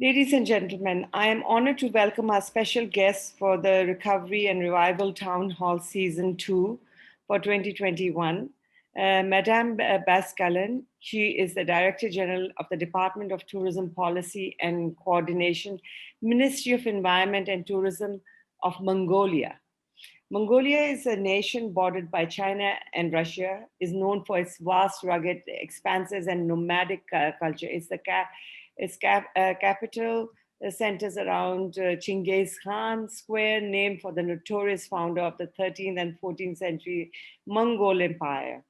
Ladies and gentlemen, I am honored to welcome our special guests for the Recovery and Revival Town Hall Season 2 for 2021. Madame Bayasgalan, she is the Director General of the Department of Tourism Policy and Coordination, Ministry of Environment and Tourism of Mongolia. Mongolia is a nation bordered by China and Russia, is known for its vast, rugged expanses and nomadic culture. Its capital centers around Chinggis Khan Square, named for the notorious founder of the 13th and 14th century Mongol Empire.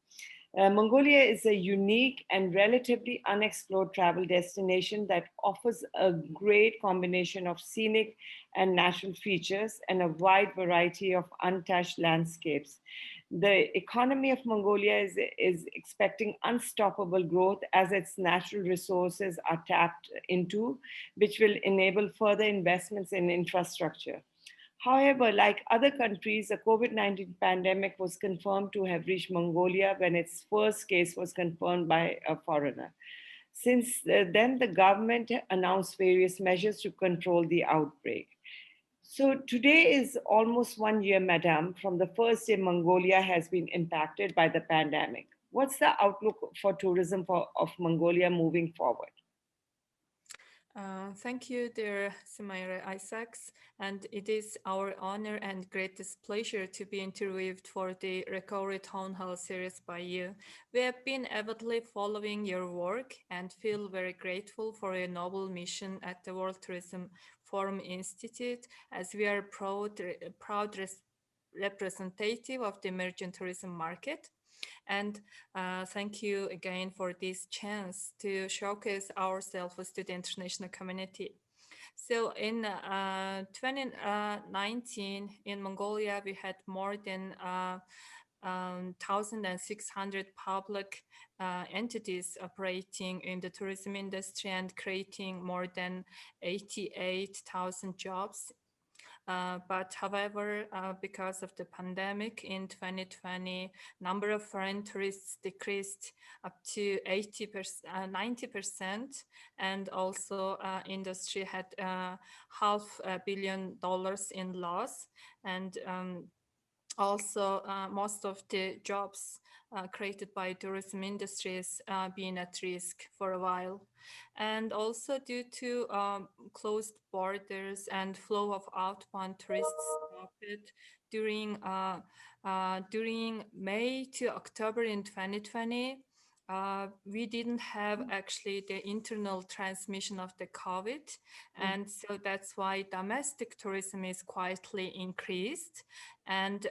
Mongolia is a unique and relatively unexplored travel destination that offers a great combination of scenic and natural features and a wide variety of untouched landscapes. The economy of Mongolia is expecting unstoppable growth as its natural resources are tapped into, which will enable further investments in infrastructure. However, like other countries, the COVID-19 pandemic was confirmed to have reached Mongolia when its first case was confirmed by a foreigner. Since then, the government announced various measures to control the outbreak. So today is almost 1 year, Madam, from the first day Mongolia has been impacted by the pandemic. What's the outlook for tourism of Mongolia moving forward? Thank you, dear Sumaira Isaacs, and it is our honor and greatest pleasure to be interviewed for the Recovery Town Hall series by you. We have been avidly following your work and feel very grateful for your noble mission at the World Tourism Forum Institute, as we are proud representative of the emerging tourism market. And thank you again for this chance to showcase ourselves to the international community. So in 2019 in Mongolia, we had more than 1,600 public entities operating in the tourism industry and creating more than 88,000 jobs. But however, because of the pandemic in 2020, number of foreign tourists decreased up to 90%, and also industry had $500 million in loss, and also most of the jobs created by tourism industries being at risk for a while. And also due to closed borders and flow of outbound tourists stopped during May to October in 2020. We didn't have actually the internal transmission of the COVID. And so that's why domestic tourism is quietly increased. And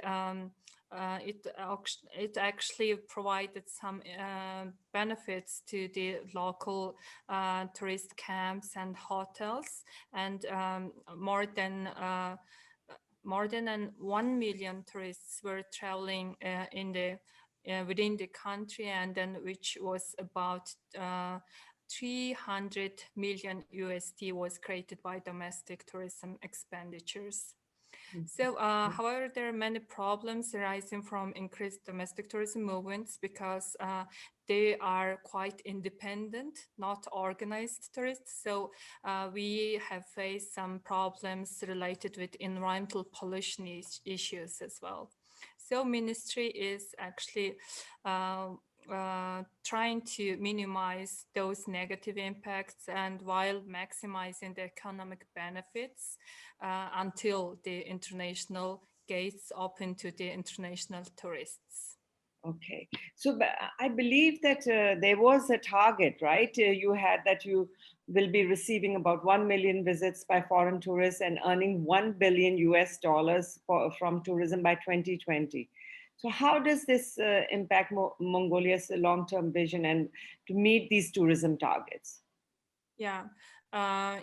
it actually provided some benefits to the local tourist camps and hotels, and more than 1 million tourists were traveling within the country, and then which was about 300 million USD was created by domestic tourism expenditures. So, however, there are many problems arising from increased domestic tourism movements because they are quite independent, not organized tourists. So we have faced some problems related with environmental pollution issues as well. So ministry is actually trying to minimize those negative impacts, and while maximizing the economic benefits until the international gates open to the international tourists. Okay, so I believe that there was a target, right? You had that you will be receiving about 1 million visits by foreign tourists and earning 1 billion US dollars from tourism by 2020. So how does this impact Mongolia's long-term vision and to meet these tourism targets? Yeah,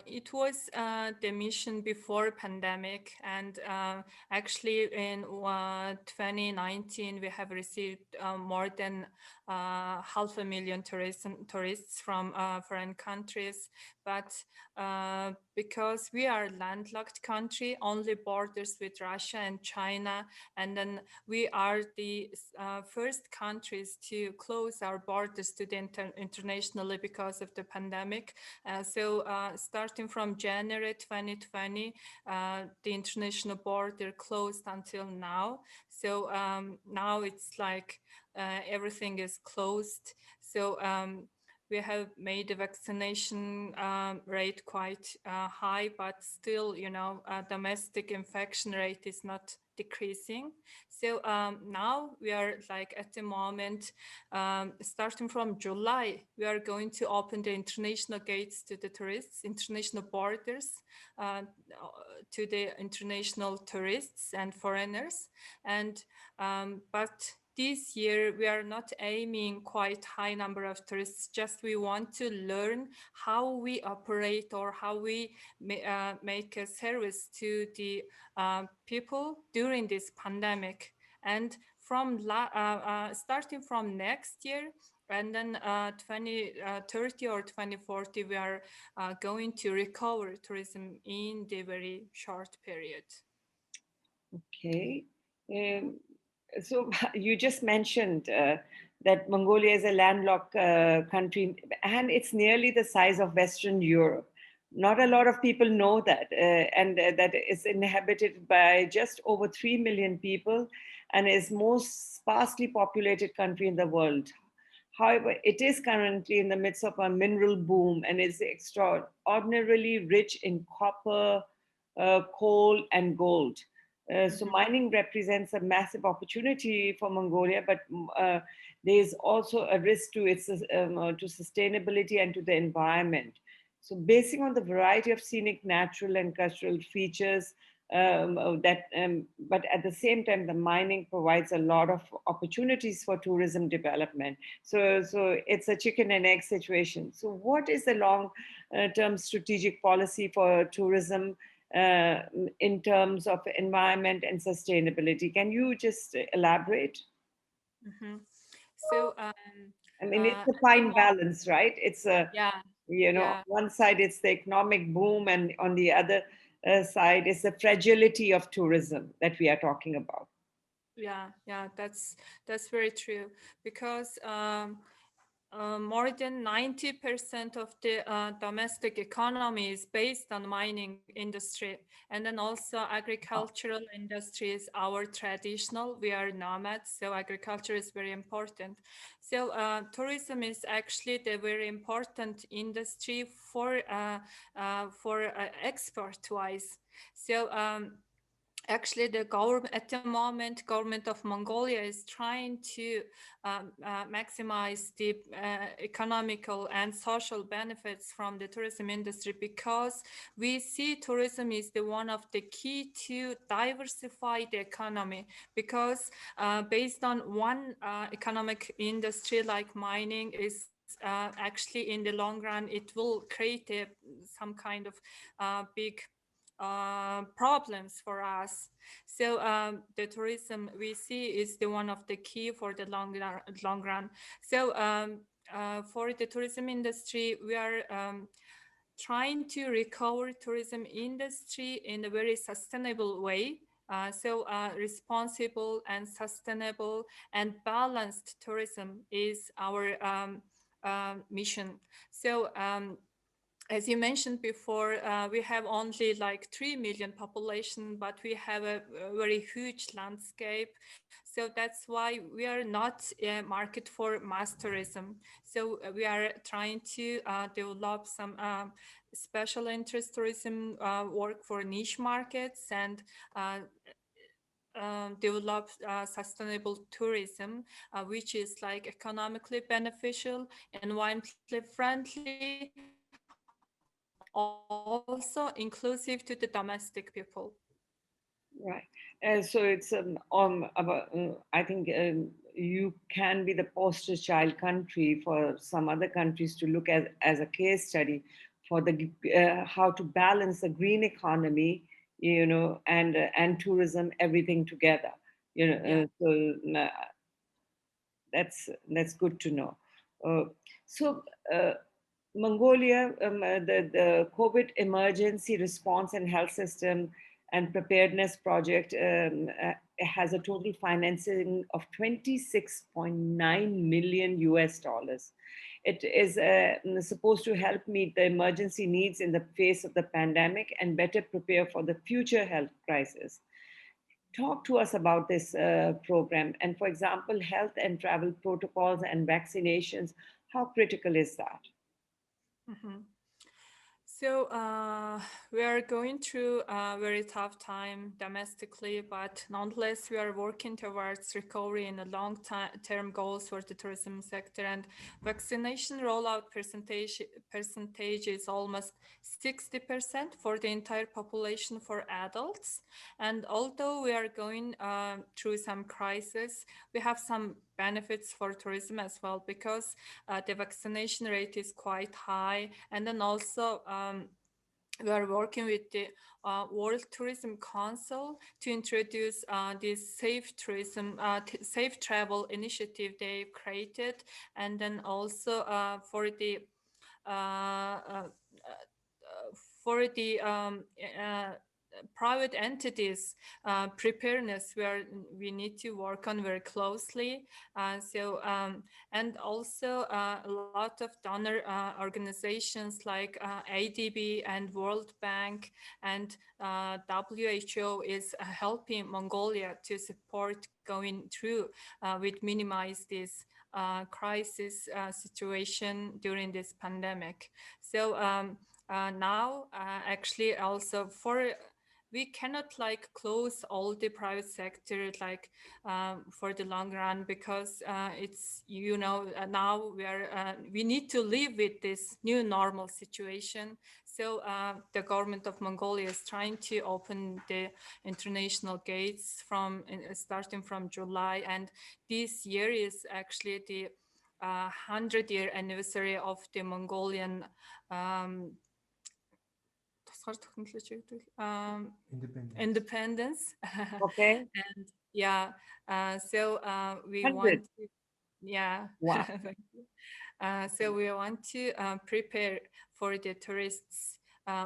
it was the mission before pandemic, and actually in 2019 we have received more than 500,000 tourists from foreign countries. But because we are a landlocked country, only borders with Russia and China, and then we are the first countries to close our borders to the internationally because of the pandemic. So starting from January 2020, the international border closed until now. So now it's like everything is closed. So we have made the vaccination rate quite high, but still, domestic infection rate is not decreasing. So now we are like at the moment, starting from July, we are going to open the international gates to the tourists, international borders to the international tourists and foreigners. And but this year we are not aiming quite high number of tourists, just we want to learn how we operate or how we make a service to the people during this pandemic. And from starting from next year, and then 2030 or 2040, we are going to recover tourism in the very short period. Okay. So you just mentioned that Mongolia is a landlocked country, and it's nearly the size of Western Europe. Not a lot of people know that, and that it's inhabited by just over 3 million people, and is most sparsely populated country in the world. However, it is currently in the midst of a mineral boom and is extraordinarily rich in copper, coal, and gold. So mining represents a massive opportunity for Mongolia, but there is also a risk to its to sustainability and to the environment. So, basing on the variety of scenic, natural, and cultural features, but at the same time, the mining provides a lot of opportunities for tourism development. So it's a chicken and egg situation. So, what is the long-term strategic policy for tourism in terms of environment and sustainability? Can you just elaborate? Mm-hmm. So, I mean, it's a at the fine moment, balance, right? It's a, yeah, on yeah, one side it's the economic boom, and on the other side is the fragility of tourism that we are talking about. yeah, that's very true because more than 90% of the domestic economy is based on mining industry. And then also agricultural industry is our traditional. We are nomads, so agriculture is very important. So tourism is actually the very important industry for export-wise. So actually the government at the moment, government of Mongolia is trying to maximize the economical and social benefits from the tourism industry, because we see tourism is the one of the key to diversify the economy, because based on one economic industry like mining is actually in the long run it will create some kind of big problems for us. So the tourism we see is the one of the key for the long run. So for the tourism industry, we are trying to recover tourism industry in a very sustainable way. So responsible and sustainable and balanced tourism is our mission. So as you mentioned before, we have only like 3 million population, but we have a very huge landscape. So that's why we are not a market for mass tourism. So we are trying to develop some special interest tourism work for niche markets and develop sustainable tourism, which is like economically beneficial, environmentally friendly, also inclusive to the domestic people. Right. So it's about, I think you can be the poster child country for some other countries to look at as a case study for the how to balance the green economy, and tourism, everything together. That's good to know. Uh, so. Mongolia, the COVID emergency response and health system and preparedness project has a total financing of 26.9 million US dollars. It is supposed to help meet the emergency needs in the face of the pandemic and better prepare for the future health crisis. Talk to us about this program. And for example, health and travel protocols and vaccinations. How critical is that? Mhm. So we are going through a very tough time domestically, but nonetheless, we are working towards recovery and a long-term goals for the tourism sector. And vaccination rollout percentage is almost 60% for the entire population for adults. And although we are going through some crisis, we have some benefits for tourism as well, because the vaccination rate is quite high. And then also we are working with the World Tourism Council to introduce this safe tourism, safe travel initiative they've created. And then also uh, uh, for the private entities preparedness, where we need to work on very closely. And also a lot of donor organizations like ADB and World Bank and WHO is helping Mongolia to support going through with minimize this crisis situation during this pandemic. So now actually also for we cannot like close all the private sector like for the long run, because it's now we need to live with this new normal situation. So the government of Mongolia is trying to open the international gates from starting from July, and this year is actually the 100-year anniversary of the Mongolian um, Independence. independence. Okay. And yeah, so we 100. want to, yeah, Wow. thank you. So we want to prepare for the tourists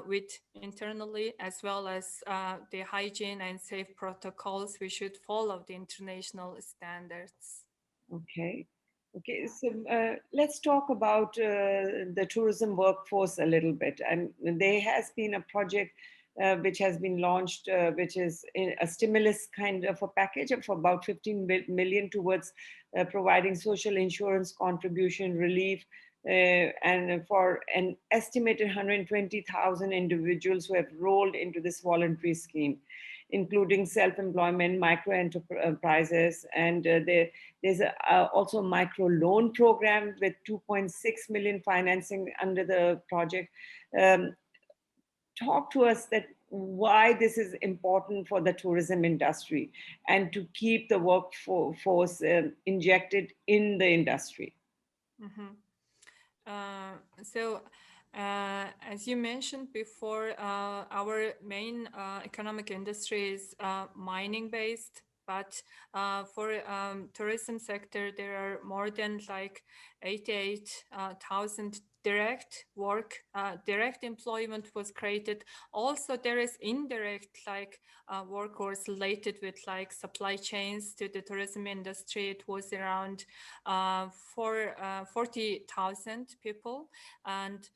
with internally as well as the hygiene and safe protocols. We should follow the international standards. Okay. Okay. So let's talk about the tourism workforce a little bit. And there has been a project which has been launched, which is a stimulus kind of a package of about 15 million towards providing social insurance contribution relief. And for an estimated 120,000 individuals who have rolled into this voluntary scheme, including self-employment, micro enterprises, and there's also a micro loan program with 2.6 million financing under the project. Um, Talk to us that why this is important for the tourism industry and to keep the workforce injected in the industry. Mhm. So, as you mentioned before, our main economic industry is mining based, but for tourism sector, there are more than like 88,000 direct employment was created. Also, there is indirect like workforce related with like supply chains to the tourism industry. It was around 40,000 people. And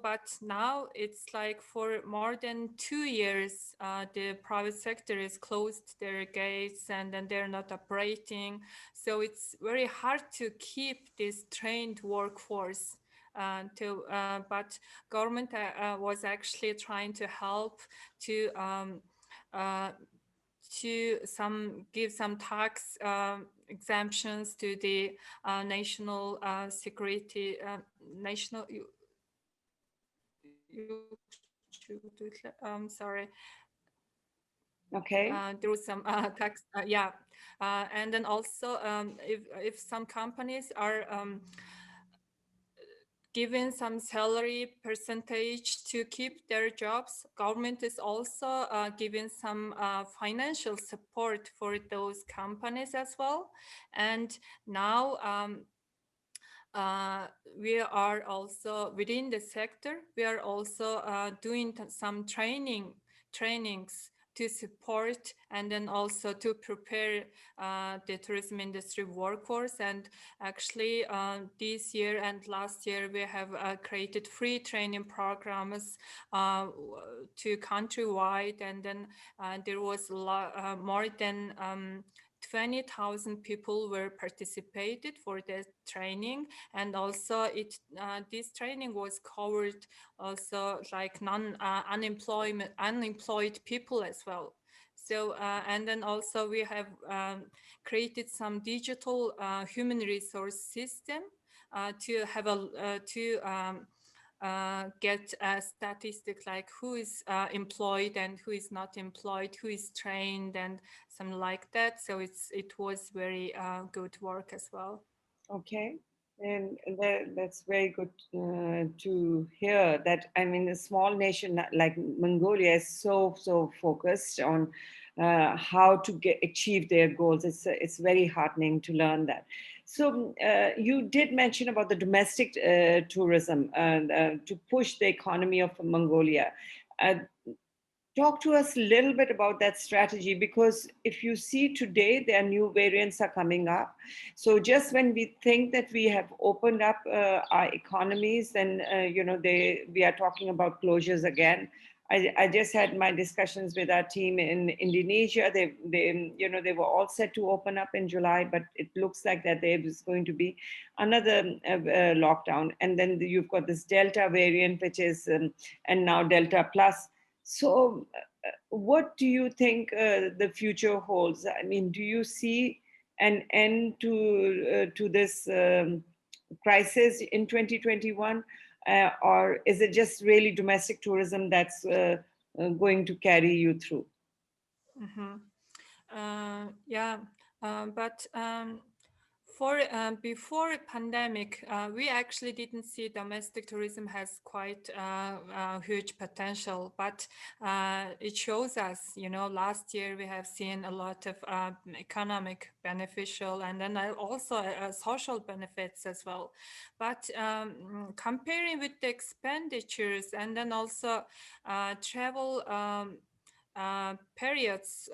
but now it's like for more than 2 years, the private sector is closed their gates and then they're not operating. So it's very hard to keep this trained workforce. But government was actually trying to help uh, to give some tax exemptions to the national security national sorry, Okay. there was some tax yeah and then also if some companies are given some salary percentage to keep their jobs, government is also giving some financial support for those companies as well. And now uh, we are also within the sector, we are also doing some trainings to support and then also to prepare the tourism industry workforce. And actually, this year and last year, we have created free training programs to countrywide, and then there was more than 20,000 people were participated for the training, and also this training was covered also like unemployed people as well. So and then also we have created some digital human resource system to have get a statistic like who is employed and who is not employed, who is trained, and something like that. So it was very good work as well. Okay. And that's very good to hear that. I mean, a small nation like Mongolia is so focused on how to achieve their goals. It's very heartening to learn that. So you did mention about the domestic tourism to push the economy of Mongolia. Uh, Talk to us a little bit about that strategy, because if you see today, there are new variants are coming up. So just when we think that we have opened up our economies, then we are talking about closures again. I just had my discussions with our team in Indonesia. They were all set to open up in July, but it looks like that there is going to be another lockdown. And then you've got this Delta variant, which is and now Delta plus. So, what do you think the future holds? I mean, do you see an end to this crisis in 2021, or is it just really domestic tourism that's going to carry you through? Mm-hmm. Yeah, but for before pandemic, we actually didn't see domestic tourism has quite huge potential, but it shows us, last year we have seen a lot of economic beneficial and then also social benefits as well. But comparing with the expenditures and then also travel periods,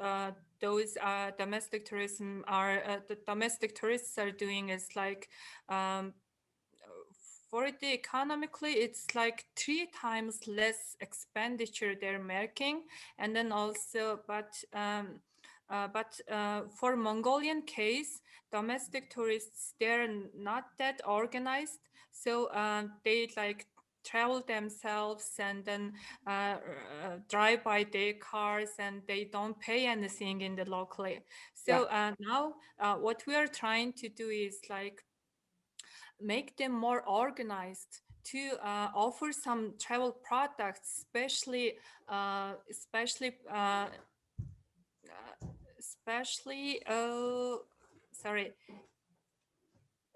those domestic tourism are the domestic tourists are doing is like for the economically it's like 3 times less expenditure they're making. And then also but for Mongolian case, domestic tourists, they're not that organized, so they like travel themselves and then drive by their cars, and they don't pay anything in the locally. So now what we are trying to do is like make them more organized to offer some travel products, especially sorry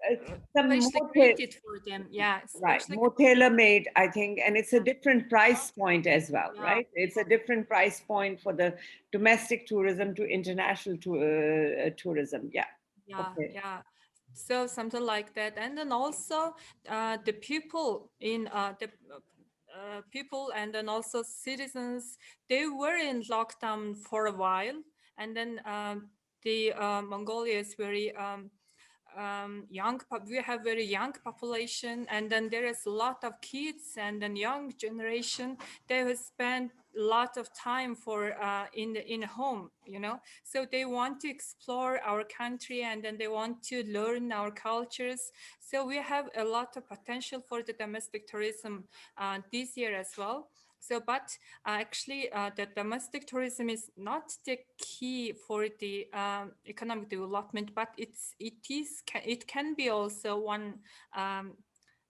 Uh, some especially more created for them. Yeah, Right, especially more tailor made, I think, and it's a yeah, different price point as well, yeah, right? It's a different price point for the domestic tourism to international tourism. Yeah. yeah, Okay. yeah. So something like that. And then also the people in the people and then also citizens, they were in lockdown for a while, and then the Mongolia is very we have very young population, and then there is a lot of kids and then young generation. They have spent a lot of time for in home, so they want to explore our country and then they want to learn our cultures. So we have a lot of potential for the domestic tourism this year as well. So, but actually, the domestic tourism is not the key for the economic development, but it can be also one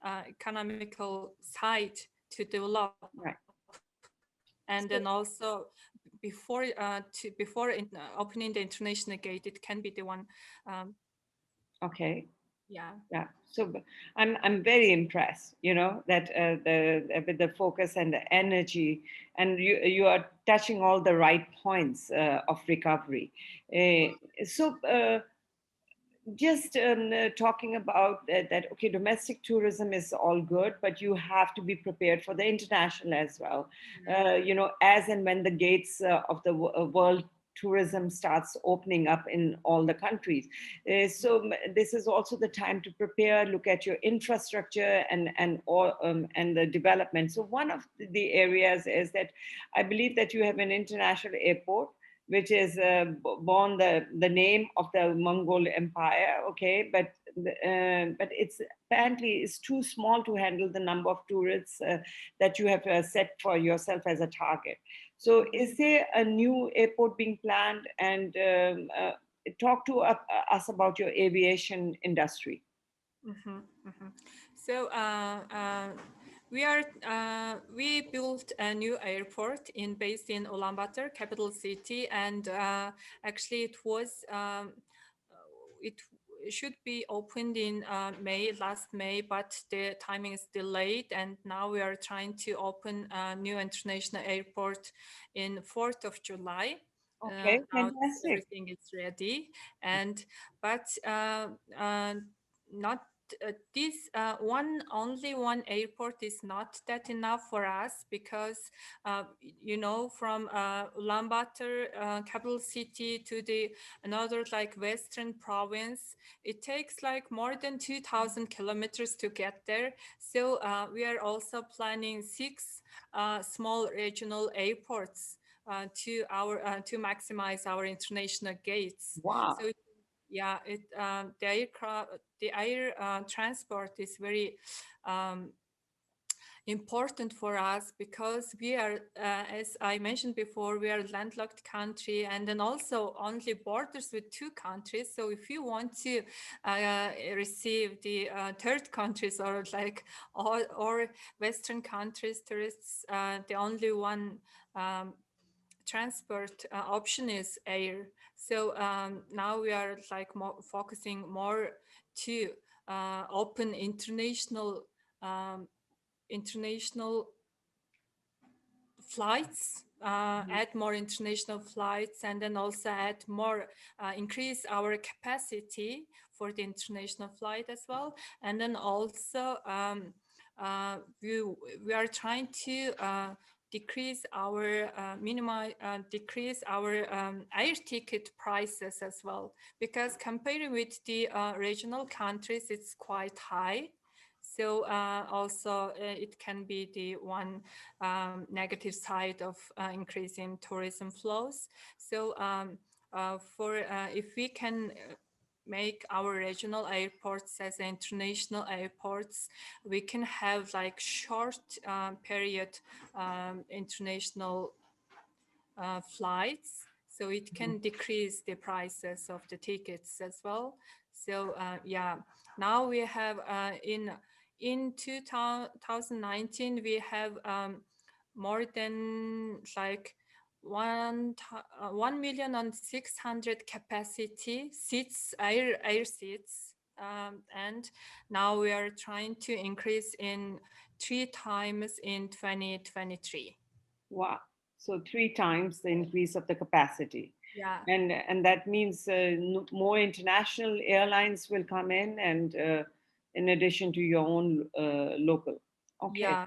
economical side to develop. Right. And then also before opening the international gate, it can be the one. Um, Okay. yeah. Yeah. So I'm very impressed, that the with the focus and the energy, and you are touching all the right points of recovery. So just talking about that, okay, domestic tourism is all good, but you have to be prepared for the international as well. As and when the gates of the world tourism starts opening up in all the countries. This is also the time to prepare, look at your infrastructure and the development. So one of the areas is that I believe that you have an international airport which is born the name of the Mongol Empire. Okay, but it's apparently is too small to handle the number of tourists that you have set for yourself as a target. So, is there a new airport being planned? And talk to us about your aviation industry. Mhm, mhm. So we built a new airport based in Ulaanbaatar, capital city, and actually it should be opened in last May, but the timing is delayed, and now we are trying to open a new international airport in 4th of July. Okay, Now fantastic. everything is ready, and but not this only one airport is not that enough for us, because from Ulaanbaatar, capital city, to the another like western province, it takes like more than 2,000 kilometers to get there. So we are also planning 6 small regional airports to maximize our international gates. Wow. So yeah, the air transport is very important for us, because we are, as I mentioned before, we are a landlocked country, and then also only borders with 2 countries. So if you want to receive the third countries, or like or Western countries tourists, the only one transport option is air. So now we are like focusing more to open um, international flights, add more international flights, and then also add more, increase our capacity for the international flight as well. And then also we are trying to decrease our decrease our air ticket prices as well, because comparing with the regional countries, it's quite high. So also it can be the one negative side of increasing tourism flows. So if we can make our regional airports as international airports, we can have like short period international flights, so it can decrease the prices of the tickets as well. So yeah, now we have in 2019 we have more than like 1,600,000 capacity seats, air seats, and now we are trying to increase in 3 times in 2023. Wow. So three times the increase of the capacity. Yeah. And that means more international airlines will come in, and in addition to your own local. Okay. Yeah,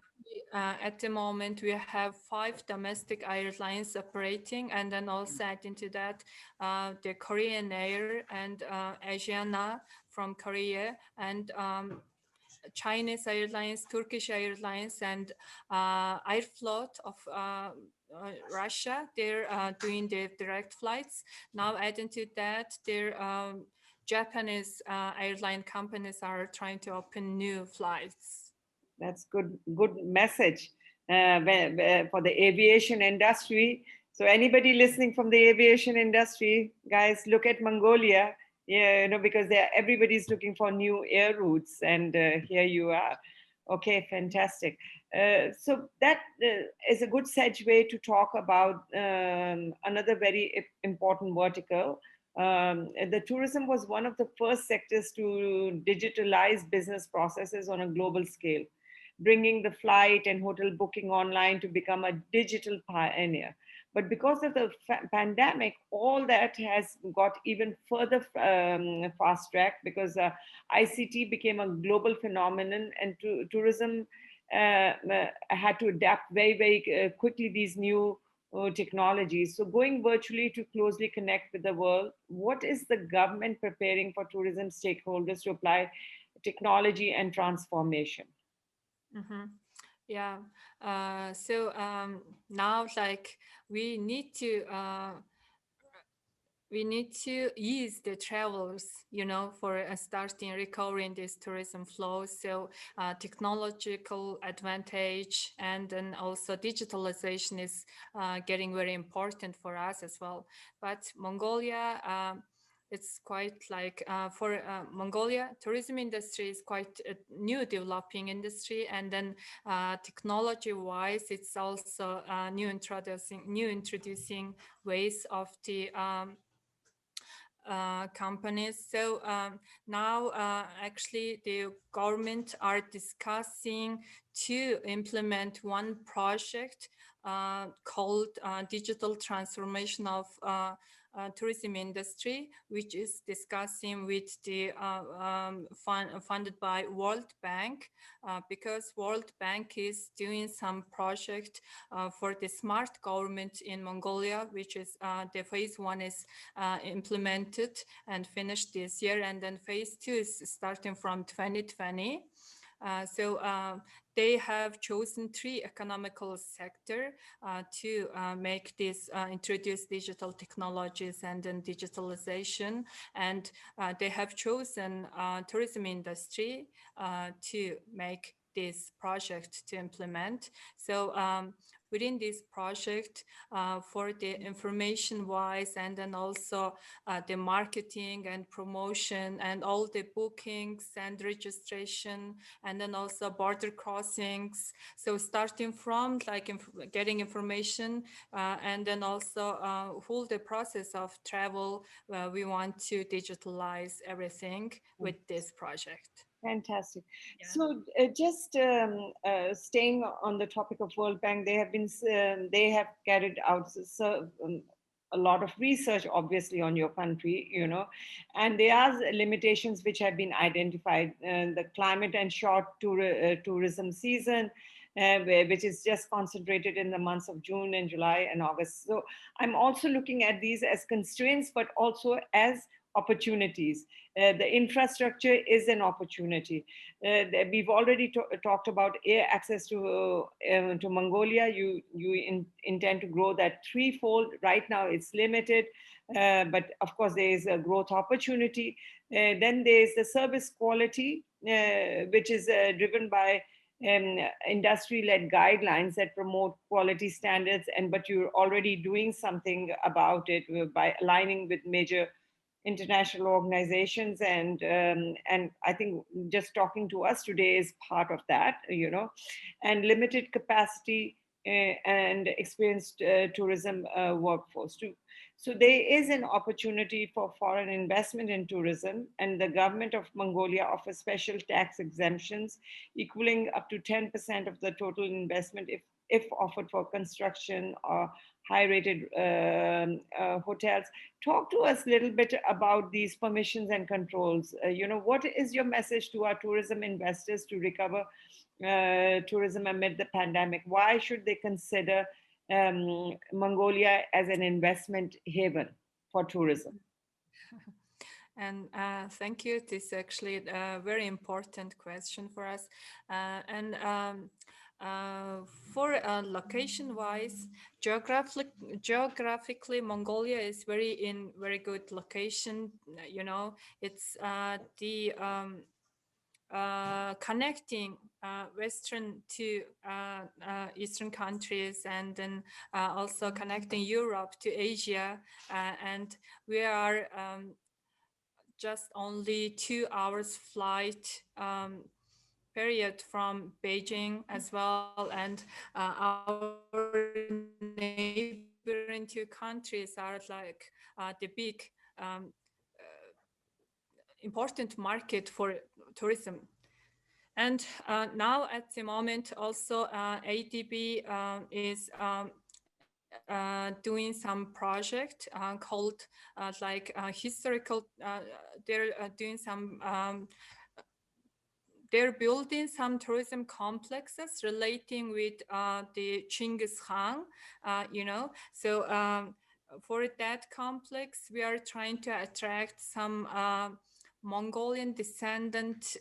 at the moment we have 5 domestic airlines operating, and then also add into that the Korean Air and Asiana from Korea, and Chinese Airlines, Turkish Airlines, and Airflot of Russia. They're doing the direct flights. Now adding to that, their Japanese airline companies are trying to open new flights. That's good message for the aviation industry. So anybody listening from the aviation industry, guys, look at Mongolia. Yeah, because everybody's looking for new air routes, and here you are. Okay, fantastic. So that is a good segue to talk about another very important vertical. The tourism was one of the first sectors to digitalize business processes on a global scale, bringing the flight and hotel booking online to become a digital pioneer. But because of the pandemic, all that has got even further fast tracked, because ICT became a global phenomenon, and tourism had to adapt very, very quickly these new technologies. So, going virtually to closely connect with the world, what is the government preparing for tourism stakeholders to apply technology and transformation? Mhm. Yeah. Now, like, we need to ease the travelers, for starting recovering this tourism flow. So technological advantage and then also digitalization is getting very important for us as well. But Mongolia, it's quite like for Mongolia, tourism industry is quite a new developing industry, and then technology wise, it's also new introducing ways of the companies. So now actually the government are discussing to implement one project called digital transformation of tourism industry, which is discussing with the funded by World Bank, because World Bank is doing some project for the smart government in Mongolia, which is the phase one is implemented and finished this year, and then phase two is starting from 2020. So they have chosen three economical sector to make this introduce digital technologies and then digitalization, and they have chosen tourism industry to make this project to implement. So within this project, for the information wise, and then also the marketing and promotion and all the bookings and registration, and then also border crossings. So starting from like getting information and then also whole the process of travel, we want to digitalize everything with this project. Fantastic. Yeah. So, just staying on the topic of World Bank, they have carried out a lot of research, obviously, on your country, and there are limitations which have been identified. The climate and short tourism season, which is just concentrated in the months of June and July and August. So, I'm also looking at these as constraints, but also as opportunities. The infrastructure is an opportunity. We've already talked about air access to Mongolia. You intend to grow that threefold. Right now, it's limited, but of course, there is a growth opportunity. Then there is the service quality, which is driven by industry-led guidelines that promote quality standards. And but you're already doing something about it by aligning with major international organizations, and I think just talking to us today is part of that, and limited capacity and experienced tourism workforce too. So there is an opportunity for foreign investment in tourism, and the government of Mongolia offers special tax exemptions equaling up to 10% of the total investment if offered for construction or high rated hotels. Talk to us a little bit about these permissions and controls. What is your message to our tourism investors to recover tourism amid the pandemic? Why should they consider Mongolia as an investment haven for tourism? And thank you. This is actually a very important question for us. And for location-wise, geographically, Mongolia is very good location. It's the connecting Western to Eastern countries, and then also connecting Europe to Asia. And we are just only 2 hours flight period from Beijing as well, and our neighboring two countries are like the big important market for tourism. And now at the moment also ADB is doing some project called historical. They're doing some. They're building some tourism complexes relating with the Genghis Khan, So for that complex, we are trying to attract some Mongolian descendant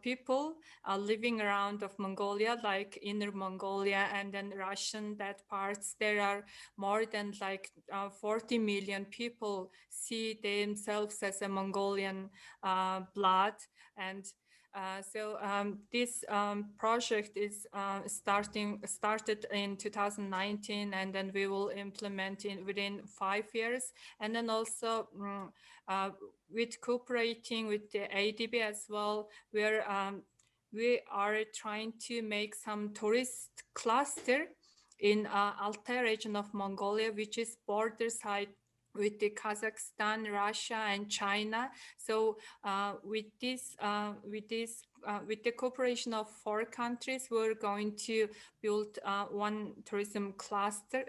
people living around of Mongolia, like Inner Mongolia and then Russian that parts. There are more than 40 million people see themselves as a Mongolian blood. And this project is started in 2019, and then we will implement within 5 years. And then also with cooperating with the ADB as well, we are trying to make some tourist cluster in Altai region of Mongolia, which is border side with the Kazakhstan, Russia, and China. So with the cooperation of 4 countries, we're going to build one tourism cluster.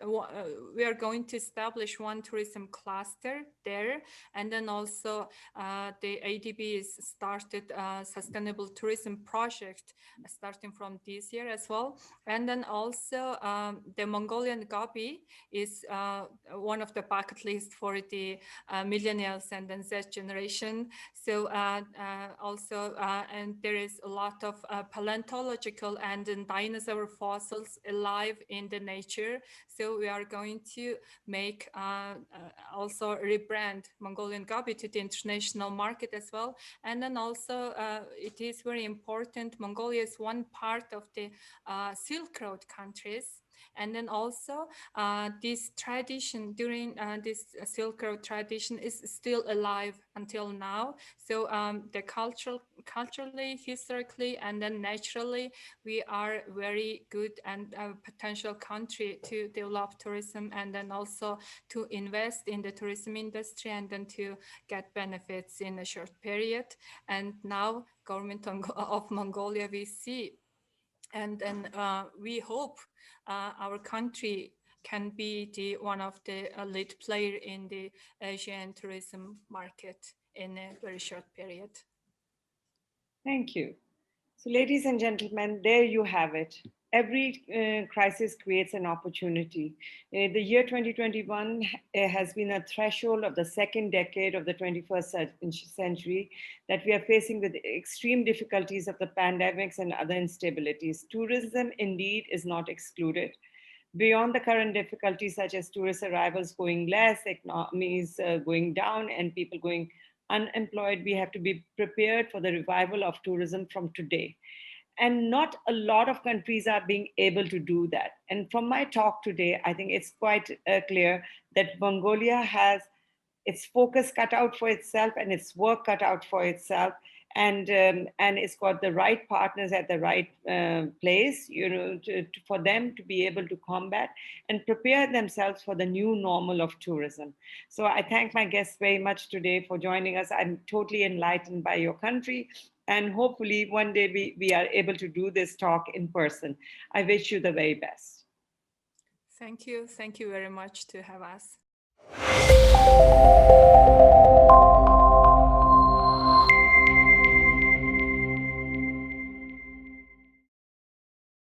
We are going to establish one tourism cluster there, and then also the ADB is started a sustainable tourism project starting from this year as well. And then also the Mongolian Gobi is one of the bucket list for the millennials and then Z generation. So also, and there is a lot of paleontological and dinosaur fossils alive in the nature. So we are going to make also rebrand Mongolian Gobi to the international market as well. And then also it is very important, Mongolia is one part of the Silk Road countries. And then also this tradition during this Silk Road tradition is still alive until now. So the culturally, historically, and then naturally, we are very good and potential country to develop tourism, and then also to invest in the tourism industry, and then to get benefits in a short period. And now government of Mongolia, we see, and then we hope our country can be one of the lead player in the Asian tourism market in a very short period. Thank you. So, ladies and gentlemen, there you have it. Every crisis creates an opportunity. The year 2021 has been a threshold of the second decade of the 21st century that we are facing with extreme difficulties of the pandemics and other instabilities. Tourism indeed is not excluded. Beyond the current difficulties such as tourist arrivals going less, economies going down, and people going unemployed, we have to be prepared for the revival of tourism from today. And not a lot of countries are being able to do that. And from my talk today, I think it's quite clear that Mongolia has its focus cut out for itself and its work cut out for itself, and it's got the right partners at the right place, for them to be able to combat and prepare themselves for the new normal of tourism. So I thank my guests very much today for joining us. I'm totally enlightened by your country, and hopefully one day we are able to do this talk in person. I wish you the very best. Thank you very much to have us.